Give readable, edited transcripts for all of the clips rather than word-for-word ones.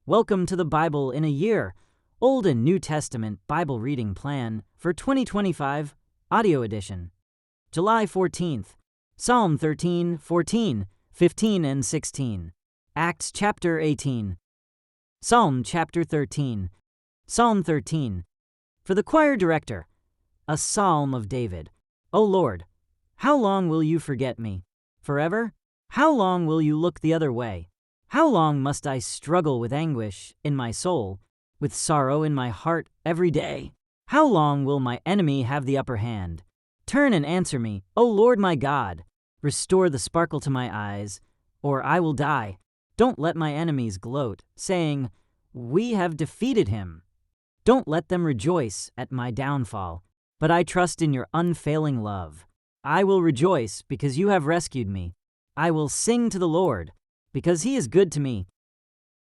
Welcome to the Bible in a Year, Old and New Testament Bible Reading Plan for 2025, Audio Edition. July 14th, Psalm 13, 14, 15, and 16. Acts chapter 18. Psalm chapter 13. Psalm 13. For the choir director, a psalm of David. O Lord, how long will you forget me? Forever? How long will you look the other way? How long must I struggle with anguish in my soul, with sorrow in my heart every day? How long will my enemy have the upper hand? Turn and answer me, O Lord my God. Restore the sparkle to my eyes, or I will die. Don't let my enemies gloat, saying, We have defeated him. Don't let them rejoice at my downfall, but I trust in your unfailing love. I will rejoice because you have rescued me. I will sing to the Lord, because he is good to me.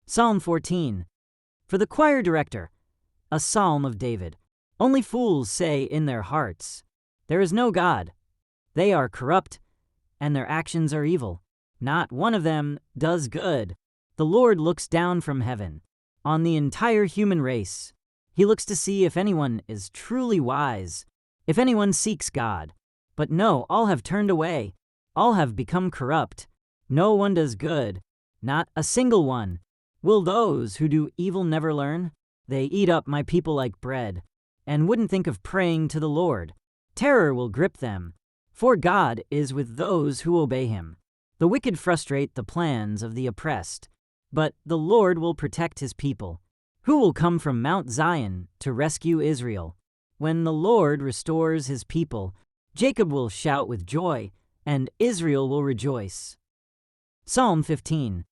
Psalm 14. For the choir director, a psalm of David. Only fools say in their hearts, There is no God. They are corrupt, and their actions are evil. Not one of them does good. The Lord looks down from heaven on the entire human race. He looks to see if anyone is truly wise, if anyone seeks God. But no, all have turned away. All have become corrupt. No one does good, not a single one. Will those who do evil never learn? They eat up my people like bread, and wouldn't think of praying to the Lord. Terror will grip them, for God is with those who obey him. The wicked frustrate the plans of the oppressed, but the Lord will protect his people. Who will come from Mount Zion to rescue Israel? When the Lord restores his people, Jacob will shout with joy, and Israel will rejoice. Psalm 15.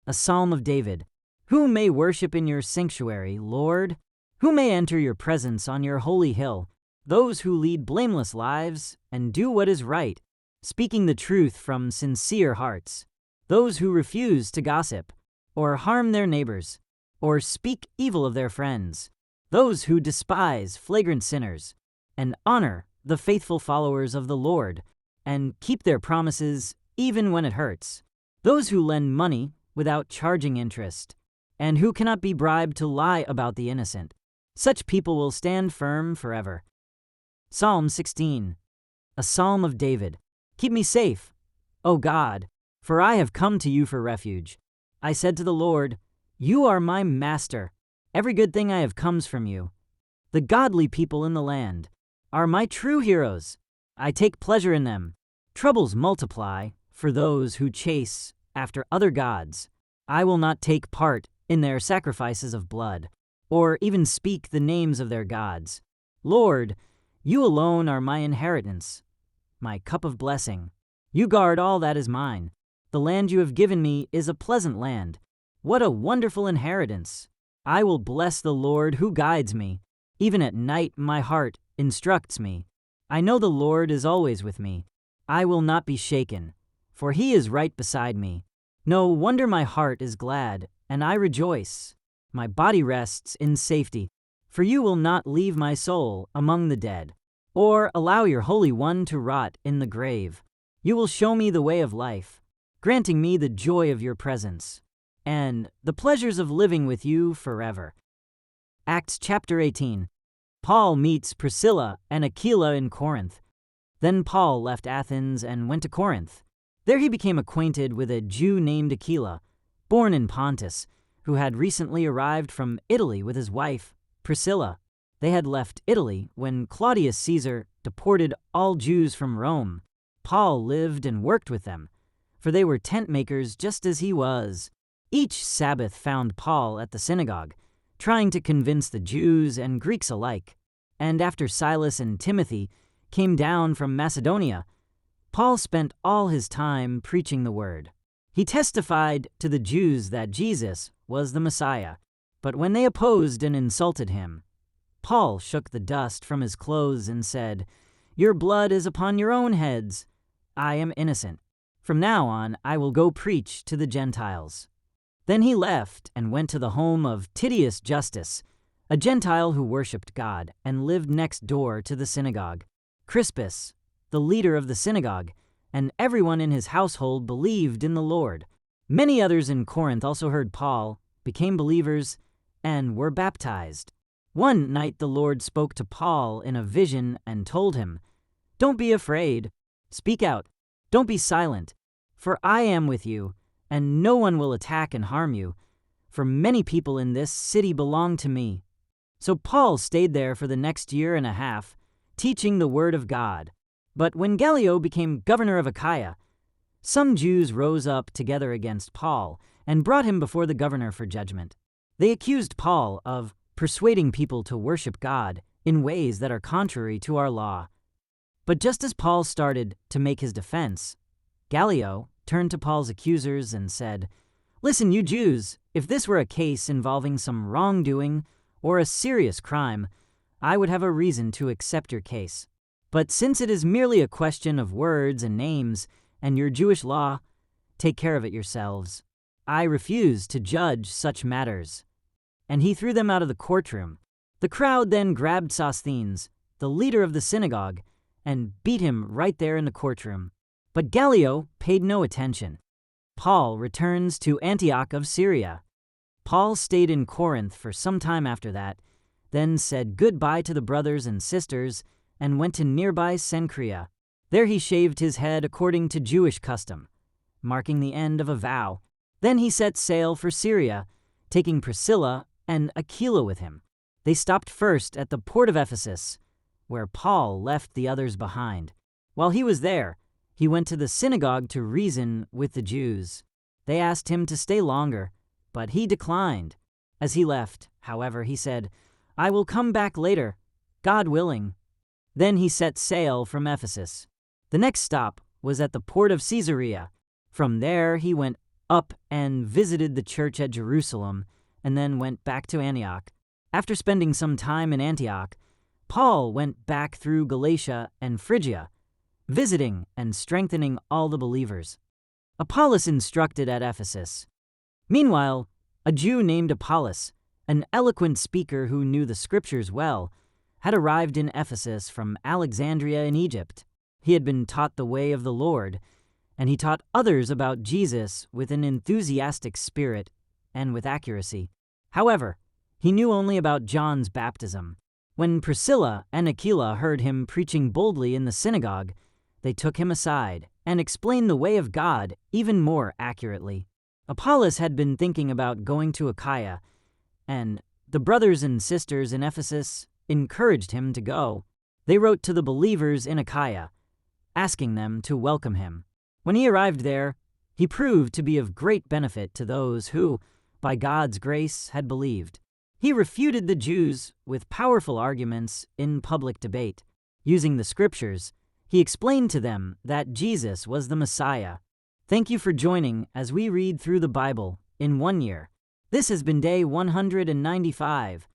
A psalm of David. Who may worship in your sanctuary, Lord? Who may enter your presence on your holy hill? Those who lead blameless lives and do what is right, speaking the truth from sincere hearts. Those who refuse to gossip, or harm their neighbors, or speak evil of their friends. Those who despise flagrant sinners, and honor the faithful followers of the Lord, and keep their promises even when it hurts. Those who lend money without charging interest, and who cannot be bribed to lie about the innocent. Such people will stand firm forever. Psalm 16. A psalm of David. Keep me safe, O God, for I have come to you for refuge. I said to the Lord, You are my master. Every good thing I have comes from you. The godly people in the land are my true heroes. I take pleasure in them. Troubles multiply for those who chase after other gods. I will not take part in their sacrifices of blood, or even speak the names of their gods. Lord, you alone are my inheritance, my cup of blessing. You guard all that is mine. The land you have given me is a pleasant land. What a wonderful inheritance. I will bless the Lord who guides me. Even at night my heart instructs me. I know the Lord is always with me. I will not be shaken, for he is right beside me. No wonder my heart is glad, and I rejoice. My body rests in safety, for you will not leave my soul among the dead, or allow your Holy One to rot in the grave. You will show me the way of life, granting me the joy of your presence, and the pleasures of living with you forever. Acts chapter 18. Paul meets Priscilla and Aquila in Corinth. Then Paul left Athens and went to Corinth. There he became acquainted with a Jew named Aquila, born in Pontus, who had recently arrived from Italy with his wife, Priscilla. They had left Italy when Claudius Caesar deported all Jews from Rome. Paul lived and worked with them, for they were tent makers just as he was. Each Sabbath found Paul at the synagogue, trying to convince the Jews and Greeks alike. And after Silas and Timothy came down from Macedonia, Paul spent all his time preaching the word. He testified to the Jews that Jesus was the Messiah, but when they opposed and insulted him, Paul shook the dust from his clothes and said, Your blood is upon your own heads. I am innocent. From now on, I will go preach to the Gentiles. Then he left and went to the home of Titius Justus, a Gentile who worshipped God and lived next door to the synagogue. Crispus, the leader of the synagogue, and everyone in his household believed in the Lord. Many others in Corinth also heard Paul became believers, and were baptized. One night the Lord spoke to Paul in a vision and told him, "Don't be afraid. Speak out. Don't be silent. For I am with you, and no one will attack and harm you. For many people in this city belong to me." So Paul stayed there for the next year and a half, teaching the word of God. But when Gallio became governor of Achaia, some Jews rose up together against Paul and brought him before the governor for judgment. They accused Paul of persuading people to worship God in ways that are contrary to our law. But just as Paul started to make his defense, Gallio turned to Paul's accusers and said, "Listen, you Jews, if this were a case involving some wrongdoing or a serious crime, I would have a reason to accept your case. But since it is merely a question of words and names and your Jewish law, take care of it yourselves. I refuse to judge such matters." And he threw them out of the courtroom. The crowd then grabbed Sosthenes, the leader of the synagogue, and beat him right there in the courtroom. But Gallio paid no attention. Paul returns to Antioch of Syria. Paul stayed in Corinth for some time after that, then said goodbye to the brothers and sisters and went to nearby Cenchrea. There he shaved his head according to Jewish custom, marking the end of a vow. Then he set sail for Syria, taking Priscilla and Aquila with him. They stopped first at the port of Ephesus, where Paul left the others behind. While he was there, he went to the synagogue to reason with the Jews. They asked him to stay longer, but he declined. As he left, however, he said, "I will come back later, God willing." Then he set sail from Ephesus. The next stop was at the port of Caesarea. From there he went up and visited the church at Jerusalem, and then went back to Antioch. After spending some time in Antioch, Paul went back through Galatia and Phrygia, visiting and strengthening all the believers. Apollos instructed at Ephesus. Meanwhile, a Jew named Apollos, an eloquent speaker who knew the scriptures well, had arrived in Ephesus from Alexandria in Egypt. He had been taught the way of the Lord, and he taught others about Jesus with an enthusiastic spirit and with accuracy. However, he knew only about John's baptism. When Priscilla and Aquila heard him preaching boldly in the synagogue, they took him aside and explained the way of God even more accurately. Apollos had been thinking about going to Achaia, and the brothers and sisters in Ephesus encouraged him to go. They wrote to the believers in Achaia, asking them to welcome him. When he arrived there, he proved to be of great benefit to those who, by God's grace, had believed. He refuted the Jews with powerful arguments in public debate. Using the scriptures, he explained to them that Jesus was the Messiah. Thank you for joining as we read through the Bible in 1 year. This has been day 195.